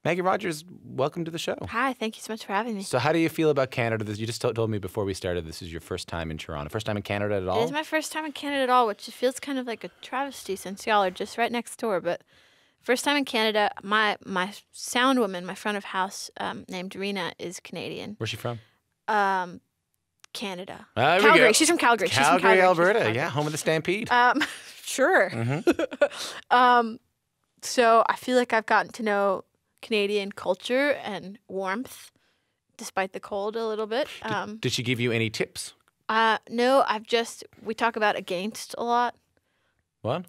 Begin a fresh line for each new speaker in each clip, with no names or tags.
Maggie Rogers, welcome to the show.
Hi, thank you so much for having me.
So how do you feel about Canada? You just told me before we started this is your first time in Toronto. First time in Canada at all?
It is my first time in Canada at all, which feels kind of like a travesty since y'all are just right next door. But first time in Canada, my sound woman, my front of house, named Rena, is Canadian.
Where's she from?
Canada.
Calgary.
She's from Calgary. She's from
Calgary,
Calgary,
Alberta. Yeah, home of the Stampede.
Sure. So I feel like I've gotten to know Canadian culture and warmth, despite the cold a little bit.
Did she give you any tips?
No, we talk about against a lot.
What?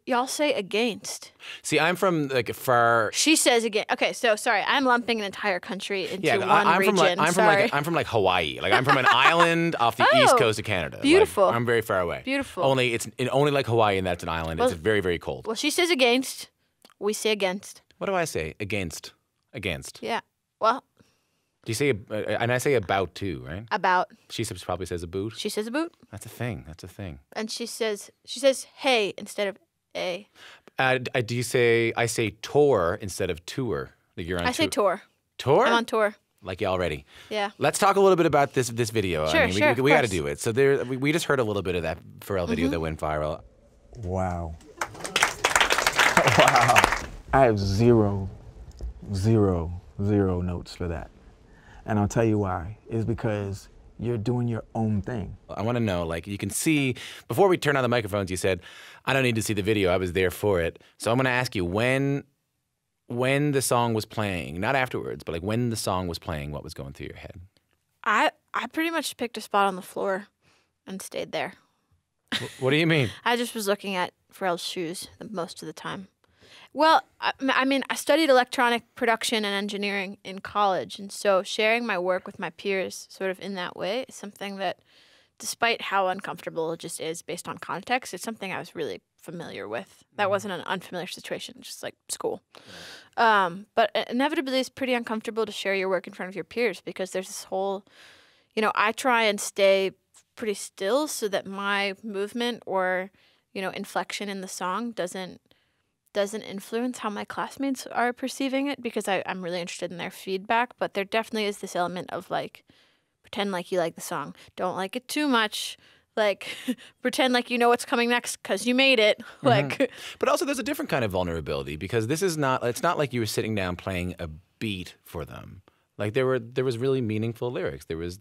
Y'all say against.
See, I'm from like far.
She says again. Okay, so sorry, I'm lumping an entire country into one
I'm
region.
I'm from like Hawaii. Like I'm from an island off the east coast of Canada.
Beautiful.
Like, I'm very far away.
Beautiful.
Only like Hawaii, and that's an island.
Well,
it's very, very cold.
Well, she says against. We say against.
What do I say? Against. Against.
Yeah. Well.
Do you say and I say about too, right?
About.
She probably says a boot.
She says a boot.
That's a thing. That's a thing.
And she says hey instead of a.
Do you say I say tour instead of tour? Like you're on.
I say tour.
Tour.
I'm on tour.
Like you already.
Yeah.
Let's talk a little bit about this video.
Sure,
I mean, we got to do it. So we just heard a little bit of that Pharrell video that went viral.
Wow. Wow. I have zero notes for that. And I'll tell you why. It's because you're doing your own thing.
I want to know, like, you can see, before we turned on the microphones, you said, I don't need to see the video. I was there for it. So I'm going to ask you, when the song was playing, not afterwards, but like when the song was playing, what was going through your head?
I pretty much picked a spot on the floor and stayed there.
What do you mean?
I just was looking at Pharrell's shoes most of the time. Well, I mean, I studied electronic production and engineering in college, and so sharing my work with my peers sort of in that way is something that, despite how uncomfortable it just is based on context, it's something I was really familiar with. That wasn't an unfamiliar situation, just like school. But inevitably, it's pretty uncomfortable to share your work in front of your peers because there's this whole, I try and stay pretty still so that my movement or, inflection in the song doesn't influence how my classmates are perceiving it because I'm really interested in their feedback. But there definitely is this element of like, pretend like you like the song. Don't like it too much. Like, pretend like you know what's coming next because you made it. Like,
But also there's a different kind of vulnerability because it's not like you were sitting down playing a beat for them. Like there was really meaningful lyrics. There was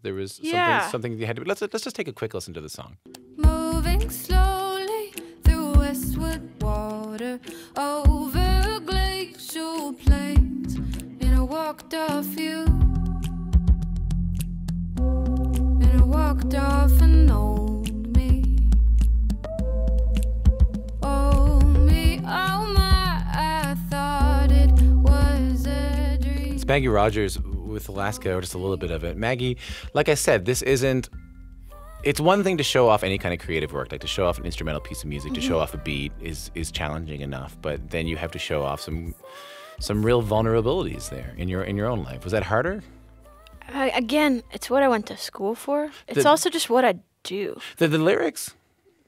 something you had to. Let's just take a quick listen to the song.
Moving slowly through westward water, over glacial plains, and I walked off you, and I walked off and owned me. Oh me, oh my, I thought it was a dream.
It's Maggie Rogers with Alaska, or just a little bit of it. Maggie, like I said, this isn't. It's one thing to show off any kind of creative work, like to show off an instrumental piece of music, to show off a beat is challenging enough. But then you have to show off some real vulnerabilities there in your own life. Was that harder?
Again, it's what I went to school for. It's also just what I do.
The lyrics?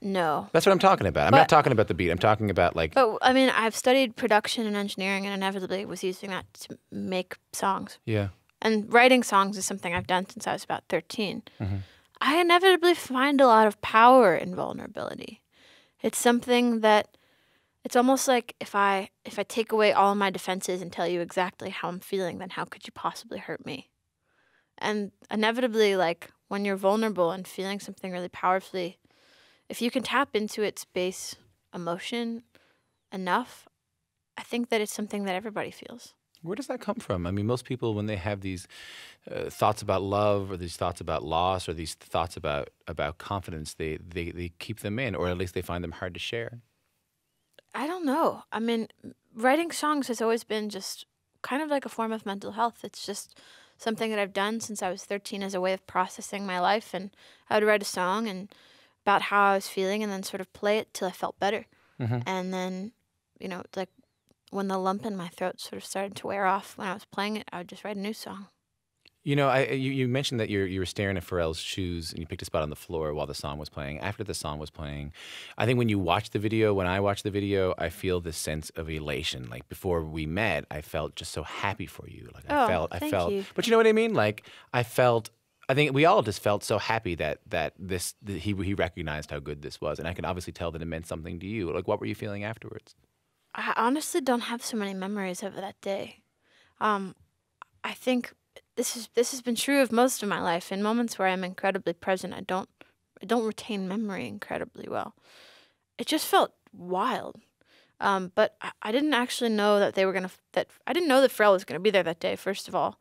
No.
That's what I'm talking about. I'm not talking about the beat. I'm talking about like.
But I mean, I've studied production and engineering, and inevitably was using that to make songs.
Yeah.
And writing songs is something I've done since I was about 13. I inevitably find a lot of power in vulnerability. It's something that, it's almost like if I take away all my defenses and tell you exactly how I'm feeling, then how could you possibly hurt me? And inevitably, like, when you're vulnerable and feeling something really powerfully, if you can tap into its base emotion enough, I think that it's something that everybody feels.
Where does that come from? I mean, most people, when they have these thoughts about love or these thoughts about loss or these thoughts about confidence, they keep them in, or at least they find them hard to share.
I don't know. I mean, writing songs has always been just kind of like a form of mental health. It's just something that I've done since I was 13 as a way of processing my life. And I would write a song and about how I was feeling and then sort of play it till I felt better. And then, like, when the lump in my throat sort of started to wear off when I was playing it, I would just write a new song.
You know, you mentioned that you were staring at Pharrell's shoes and you picked a spot on the floor while the song was playing. After the song was playing, I think when you watch the video, when I watch the video, I feel this sense of elation. Like before we met, I felt just so happy for you. Like I felt.
you.
But you know what I mean? Like I think we all just felt so happy that he recognized how good this was, and I can obviously tell that it meant something to you. Like, what were you feeling afterwards?
I honestly don't have so many memories of that day. I think this has been true of most of my life. In moments where I'm incredibly present, I don't retain memory incredibly well. It just felt wild. But I didn't actually know that I didn't know that Pharrell was gonna be there that day, first of all,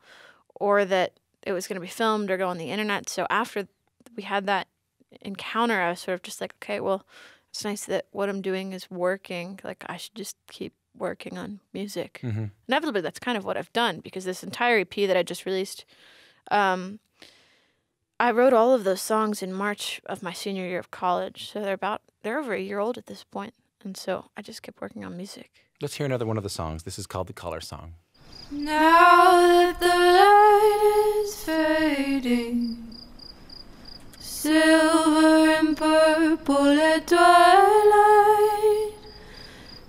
or that it was gonna be filmed or go on the internet. So after we had that encounter, I was sort of just like, okay, well, it's nice that what I'm doing is working. Like I should just keep working on music. Inevitably, that's kind of what I've done, because this entire EP that I just released, I wrote all of those songs in March of my senior year of college. So they're over a year old at this point. And so I just kept working on music.
Let's hear another one of the songs. This is called The Color Song.
Now that the light is fading, silver and purple at twilight,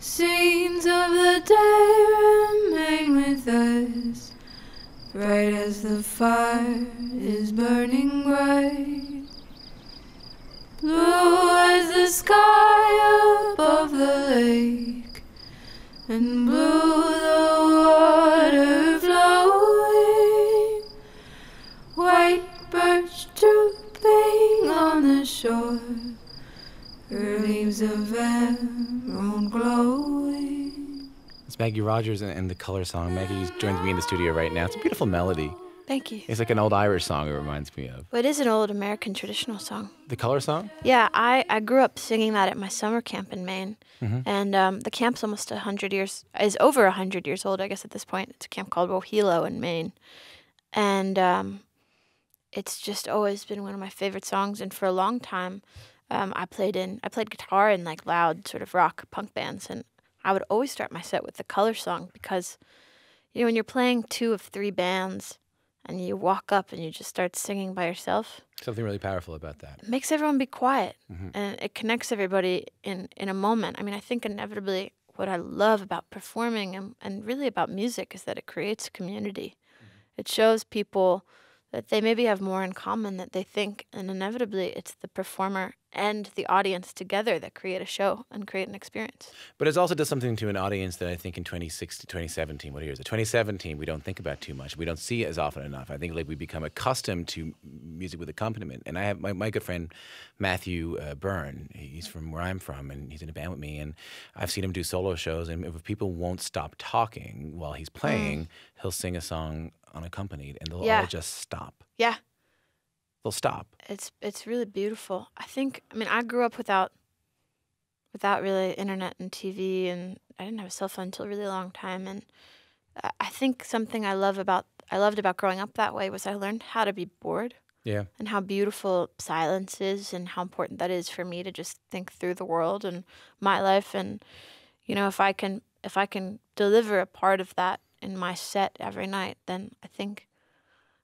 scenes of the day remain with us, bright as the fire is burning bright, blue as the sky above the lake, and blue the water flowing, white birch drooping on the shore, her leaves of emerald glowing.
It's Maggie Rogers and The Color Song. Maggie joins me in the studio right now. It's a beautiful melody.
Thank you.
It's like an old Irish song, it reminds me of.
Well, it is an old American traditional song.
The Color Song?
Yeah, I grew up singing that at my summer camp in Maine. And the camp's almost 100 years, is over 100 years old, I guess, at this point. It's a camp called Wohelo in Maine. And it's just always been one of my favorite songs. And for a long time, I played guitar in like loud sort of rock punk bands. And I would always start my set with The Color Song because, you know, when you're playing 2 of 3 bands and you walk up and you just start singing by yourself,
Something really powerful about that.
it makes everyone be quiet, and it connects everybody in a moment. I mean, I think inevitably what I love about performing and really about music is that it creates community. It shows people that they maybe have more in common that they think, and inevitably it's the performer and the audience together that create a show and create an experience.
But it also does something to an audience that I think in 2017, what year is it? 2017, we don't think about too much. We don't see it as often enough. I think like we become accustomed to music with accompaniment. And I have my good friend Matthew Byrne. He's from where I'm from, and he's in a band with me. And I've seen him do solo shows. And if people won't stop talking while he's playing, he'll sing a song unaccompanied, and they'll all just stop.
Yeah.
They'll stop.
It's really beautiful. I mean, I grew up without really internet and TV, and I didn't have a cell phone until a really long time. And I think something I loved about growing up that way was I learned how to be bored.
Yeah.
And how beautiful silence is, and how important that is for me to just think through the world and my life. And you know, if I can deliver a part of that in my set every night, then I think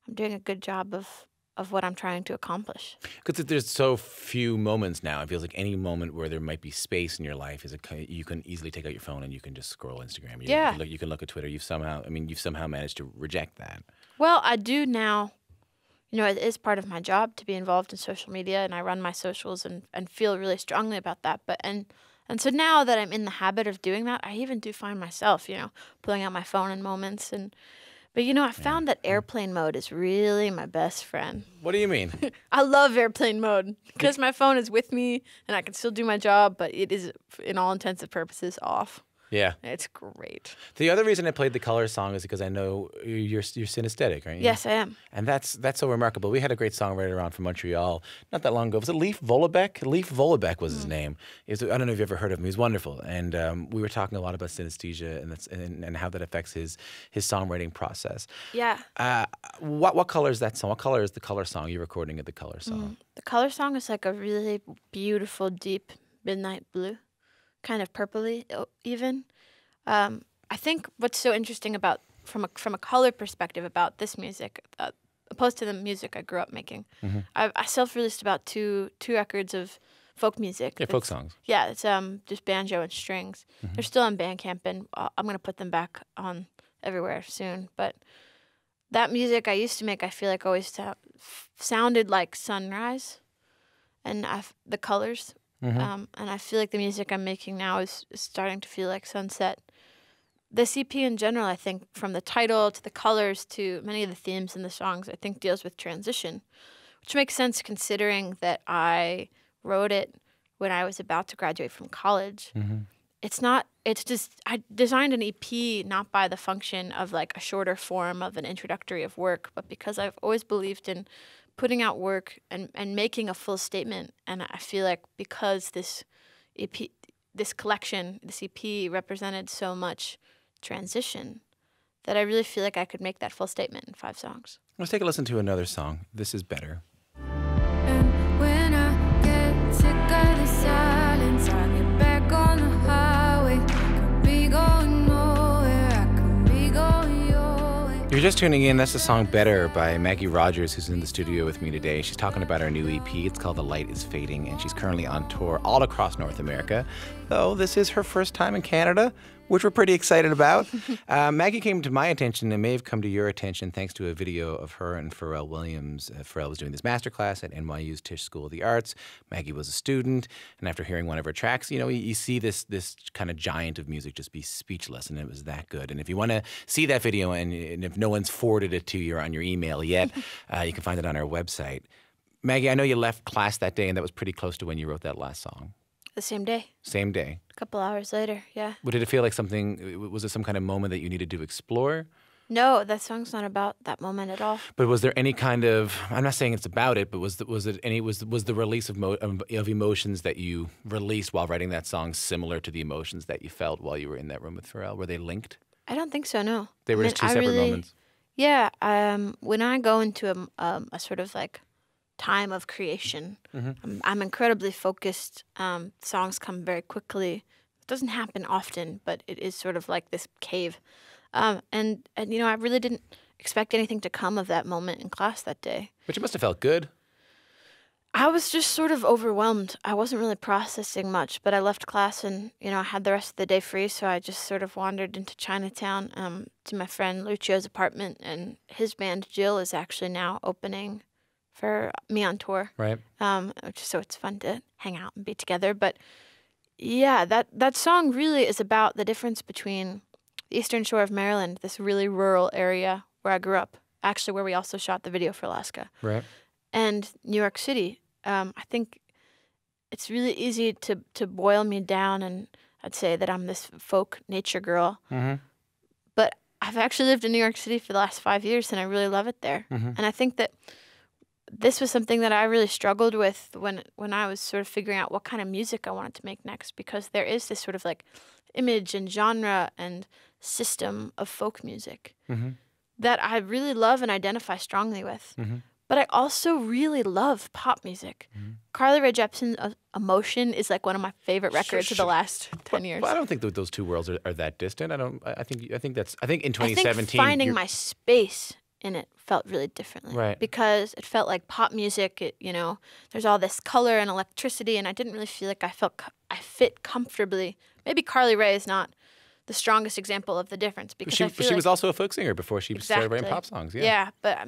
I'm doing a good job of what I'm trying to accomplish.
Because there's so few moments now. It feels like any moment where there might be space in your life you can easily take out your phone and you can just scroll Instagram. You can look at Twitter. You've somehow managed to reject that.
Well, I do now. You know, it is part of my job to be involved in social media, and I run my socials and feel really strongly about that. And so now that I'm in the habit of doing that, I even do find myself, you know, pulling out my phone in moments. But, you know, I found that airplane mode is really my best friend.
What do you mean?
I love airplane mode because my phone is with me and I can still do my job, but it is, in all intents and purposes, off.
Yeah.
It's great.
The other reason I played The Color Song is because I know you're synesthetic, aren't you?
Yes, I am.
And that's so remarkable. We had a great songwriter on from Montreal not that long ago. Was it Leif Vollebeck? Leif Vollebeck was his name. I don't know if you've ever heard of him. He was wonderful. And we were talking a lot about synesthesia and how that affects his songwriting process.
Yeah.
What color is that song? What color is The Color Song? You're recording at The Color Song.
The Color Song is like a really beautiful, deep midnight blue, kind of purpley even. I think what's so interesting about from a color perspective about this music, opposed to the music I grew up making.
Mm-hmm.
I self-released about two records of folk music.
Yeah, folk songs.
Yeah, it's just banjo and strings.
Mm-hmm.
They're still on Bandcamp, and I'm gonna put them back on everywhere soon. But that music I used to make, I feel like always sounded like sunrise, and the colors.
Mm-hmm.
And I feel like the music I'm making now is starting to feel like sunset. This EP in general, I think, from the title to the colors to many of the themes in the songs, I think deals with transition, which makes sense considering that I wrote it when I was about to graduate from college.
Mm-hmm.
It's just, I designed an EP not by the function of like a shorter form of an introductory of work, but because I've always believed in putting out work and making a full statement. And I feel like because this EP, this collection, this EP represented so much transition that I really feel like I could make that full statement in 5 songs.
Let's take a listen to another song. This is Better.
And when I get sick of the silence, I get back on the highway. Could be going nowhere, I could be going your way.
You're just tuning in. That's the song Better by Maggie Rogers, who's in the studio with me today. She's talking about her new EP. It's called The Light is Fading, and she's currently on tour all across North America, though this is her first time in Canada, which we're pretty excited about. Maggie came to my attention and may have come to your attention thanks to a video of her and Pharrell Williams. Pharrell was doing this masterclass at NYU's Tisch School of the Arts. Maggie was a student, and after hearing one of her tracks, you see this kind of giant of music just be speechless, and it was that good. And if you want to see that video, and if no one's forwarded it to you on your email yet, you can find it on our website. Maggie, I know you left class that day, and that was pretty close to when you wrote that last song.
The same day.
Same day.
A couple hours later, yeah.
Did it feel like something, was it some kind of moment that you needed to explore?
No, that song's not about that moment at all.
But was there any kind of, I'm not saying it's about it, but was the release of emotions that you released while writing that song similar to the emotions that you felt while you were in that room with Pharrell? Were they linked?
I don't think so, no.
They were just two separate moments?
Yeah, when I go into a sort of like time of creation, I'm incredibly focused. Songs come very quickly. It doesn't happen often, but it is sort of like this cave. And I really didn't expect anything to come of that moment in class that day.
But you must have felt good.
I was just sort of overwhelmed. I wasn't really processing much, but I left class and, I had the rest of the day free, so I just sort of wandered into Chinatown to my friend Lucio's apartment, and his band, Jill, is actually now opening for me on tour.
Right.
So it's fun to hang out and be together. But yeah, that song really is about the difference between the Eastern Shore of Maryland, this really rural area where I grew up, actually where we also shot the video for Alaska.
Right.
And New York City. I think it's really easy to boil me down, and I'd say that I'm this folk nature girl. Mm-hmm. But I've actually lived in New York City for the last 5 years, and I really love it there. Mm-hmm. And I think that this was something that I really struggled with when I was sort of figuring out what kind of music I wanted to make next, because there is this sort of like image and genre and system of folk music that I really love and identify strongly with. Mm-hmm. But I also really love pop music. Carly Rae Jepsen's Emotion is like one of my favorite records of the last 10 years.
Well, I don't think that those two worlds are that distant. I think in 2017
I think finding my space in it felt really differently.
Right.
Because it felt like pop music, there's all this color and electricity, and I didn't really feel like I fit comfortably. Maybe Carly Rae is not the strongest example of the difference, because
she was also a folk singer before she started writing pop songs.
Yeah, but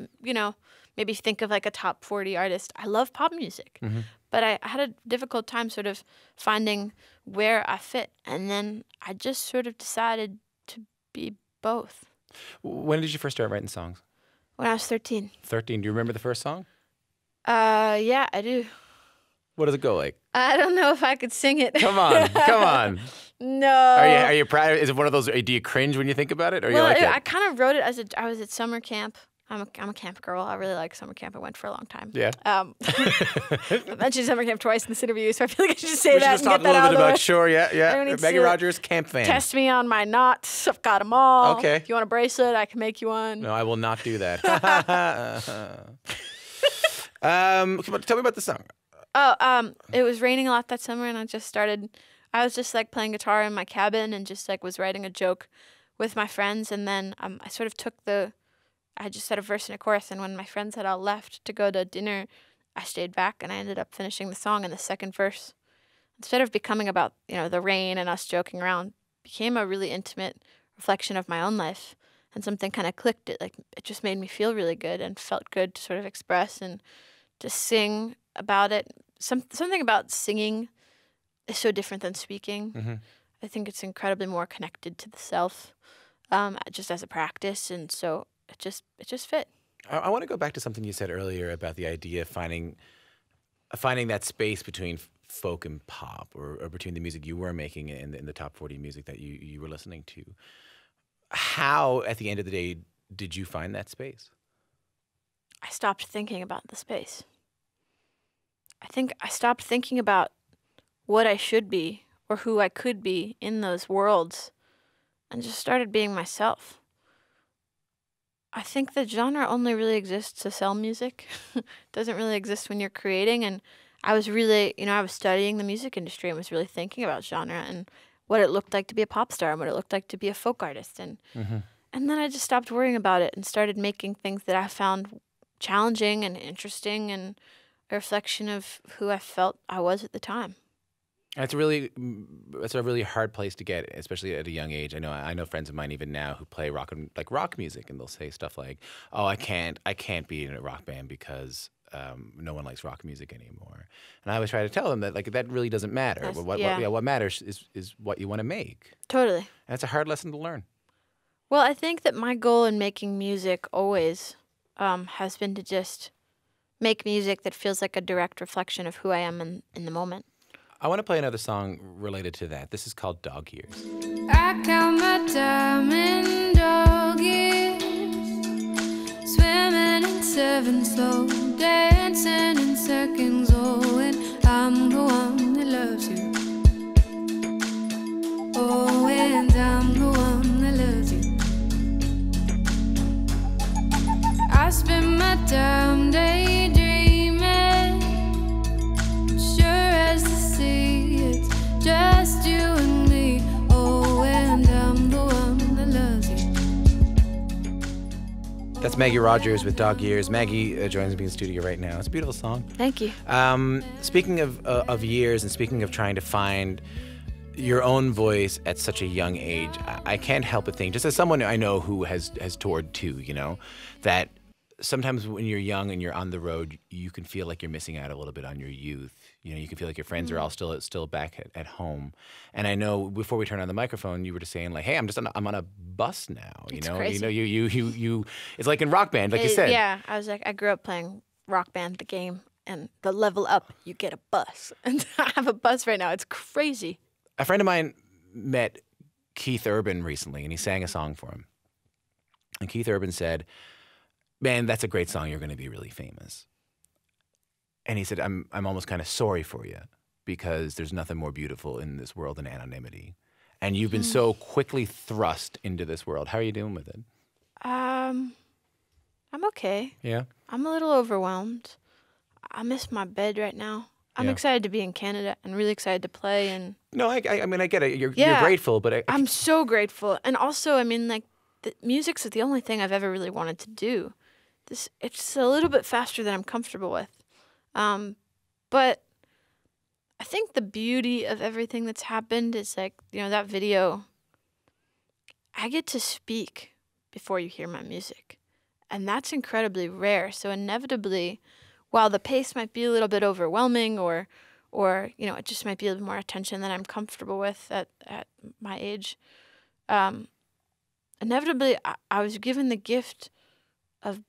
maybe think of like a top 40 artist. I love pop music, but I had a difficult time sort of finding where I fit, and then I just sort of decided to be both.
When did you first start writing songs?
When I was 13.
13. Do you remember the first song?
Yeah, I do.
What does it go like?
I don't know if I could sing it.
Come on.
No.
Are you proud? Is it one of those? Do you cringe when you think about it, or you like it?
I kind of wrote it I was at summer camp. I'm a camp girl. I really like summer camp. I went for a long time.
Yeah.
I mentioned summer camp twice in this interview, so I feel like I should just say that and get that out of the way.
We should just talk a little bit about, sure, yeah. Maggie Rogers, camp fan.
Test me on my knots. I've got them all.
Okay.
If you want a bracelet, I can make you one.
No, I will not do that. Come on, tell me about the song.
It was raining a lot that summer, and I was just like playing guitar in my cabin and just like was writing a joke with my friends, and then I sort of took I just said a verse and a chorus, and when my friends had all left to go to dinner, I stayed back and I ended up finishing the song in the second verse. Instead of becoming about, the rain and us joking around, became a really intimate reflection of my own life. And something kind of clicked. It just made me feel really good and felt good to sort of express and to sing about it. Something about singing is so different than speaking.
Mm-hmm.
I think it's incredibly more connected to the self, just as a practice, and so it just fit.
I want to go back to something you said earlier about the idea of finding that space between folk and pop, or between the music you were making and the top 40 music that you were listening to. How, at the end of the day, did you find that space?
I stopped thinking about the space. I think I stopped thinking about what I should be or who I could be in those worlds and just started being myself. I think the genre only really exists to sell music. It doesn't really exist when you're creating. And I was really, I was studying the music industry and was really thinking about genre and what it looked like to be a pop star and what it looked like to be a folk artist. And and then I just stopped worrying about it and started making things that I found challenging and interesting and a reflection of who I felt I was at the time.
It's a really hard place to get, especially at a young age. I know friends of mine even now who play rock music, and they'll say stuff like, "Oh, I can't be in a rock band because no one likes rock music anymore." And I always try to tell them that that really doesn't matter. What matters is what you want to make.
Totally.
And it's a hard lesson to learn.
Well, I think that my goal in making music always has been to just make music that feels like a direct reflection of who I am in the moment.
I want to play another song related to that. This is called Dog Years.
I count my time in dog years, swimming in 7 slow, dancing in seconds. Oh, and I'm the one that loves you. Oh, and I'm the one that loves you. I spend my time daydreaming, sure as the sea, it's just you and me. Oh, and I'm the one that loves you.
That's Maggie Rogers with Dog Years. Maggie joins me in the studio right now. It's a beautiful song.
Thank you.
Speaking of years, and speaking of trying to find your own voice at such a young age, I can't help but think, just as someone I know who has toured too, that sometimes when you're young and you're on the road, you can feel like you're missing out a little bit on your youth. You can feel like your friends are all still back at home. And I know before we turned on the microphone, you were just saying hey, I'm on a bus now.
It's crazy.
You it's like in Rock Band, like you said.
Yeah, I grew up playing Rock Band, the game, and the level up, you get a bus. And I have a bus right now. It's crazy.
A friend of mine met Keith Urban recently, and he sang a song for him. And Keith Urban said, "Man, that's a great song. You're going to be really famous." And he said, I'm almost kind of sorry for you because there's nothing more beautiful in this world than anonymity. And you've been so quickly thrust into this world. How are you doing with it?
I'm okay.
Yeah?
I'm a little overwhelmed. I miss my bed right now. I'm excited to be in Canada and really excited to play. And
No, I mean, I get it. You're grateful, but
I'm so grateful. And also, the music's the only thing I've ever really wanted to do. It's a little bit faster than I'm comfortable with. But I think the beauty of everything that's happened is that video, I get to speak before you hear my music. And that's incredibly rare. So inevitably, while the pace might be a little bit overwhelming or it just might be a little more attention than I'm comfortable with at my age, inevitably I was given the gift of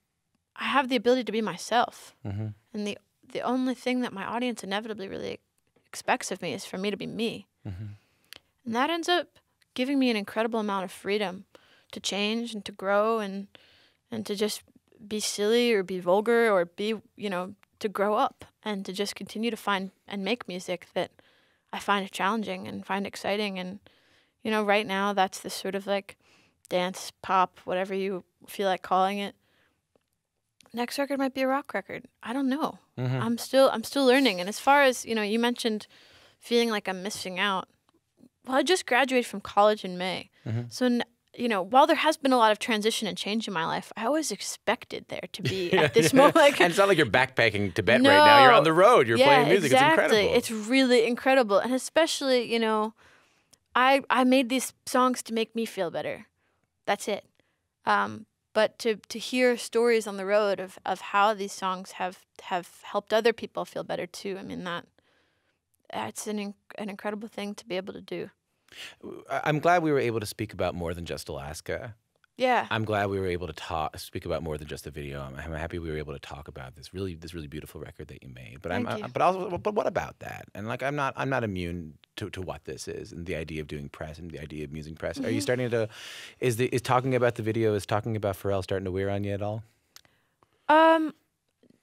I have the ability to be myself.
Mm-hmm.
And the only thing that my audience inevitably really expects of me is for me to be me.
Mm-hmm.
And that ends up giving me an incredible amount of freedom to change and to grow and to just be silly or be vulgar or be, to grow up and to just continue to find and make music that I find challenging and find exciting. And, right now that's this sort of dance, pop, whatever you feel like calling it. Next record might be a rock record. I don't know.
Mm-hmm.
I'm still learning. And as far as, you mentioned feeling like I'm missing out. Well, I just graduated from college in May.
Mm-hmm.
So while there has been a lot of transition and change in my life, I always expected there to be at this moment. Like,
and it's not like you're backpacking Tibet right now. You're on the road. You're playing music.
Exactly.
It's incredible.
It's really incredible. And especially, I made these songs to make me feel better. That's it. But to hear stories on the road of how these songs have helped other people feel better too, I mean, that's an incredible thing to be able to do.
I'm glad we were able to speak about more than just Alaska.
Yeah.
I'm glad we were able to speak about more than just the video. I'm happy we were able to talk about this really beautiful record that you made. But
Thank you.
But what about that? And like I'm not immune to what this is and the idea of doing press and the idea of using press. Are you starting to is talking about the video, is talking about Pharrell starting to wear on you at all?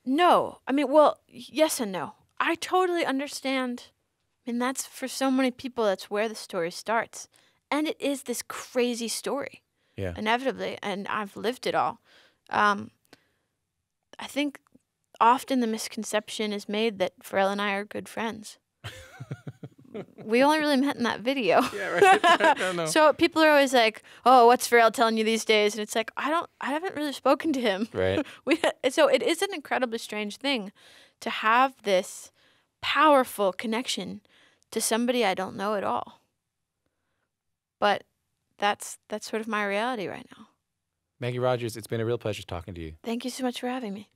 No. I mean, well, yes and no. I totally understand. I mean, that's for so many people, that's where the story starts. And it is this crazy story.
Yeah.
Inevitably. And I've lived it all. I think often the misconception is made that Pharrell and I are good friends. We only really met in that video.
Yeah, right. No.
So people are always like, "Oh, what's Pharrell telling you these days?" And it's like, I haven't really spoken to him.
Right.
So it is an incredibly strange thing to have this powerful connection to somebody I don't know at all. But that's sort of my reality right now.
Maggie Rogers, it's been a real pleasure talking to you.
Thank you so much for having me.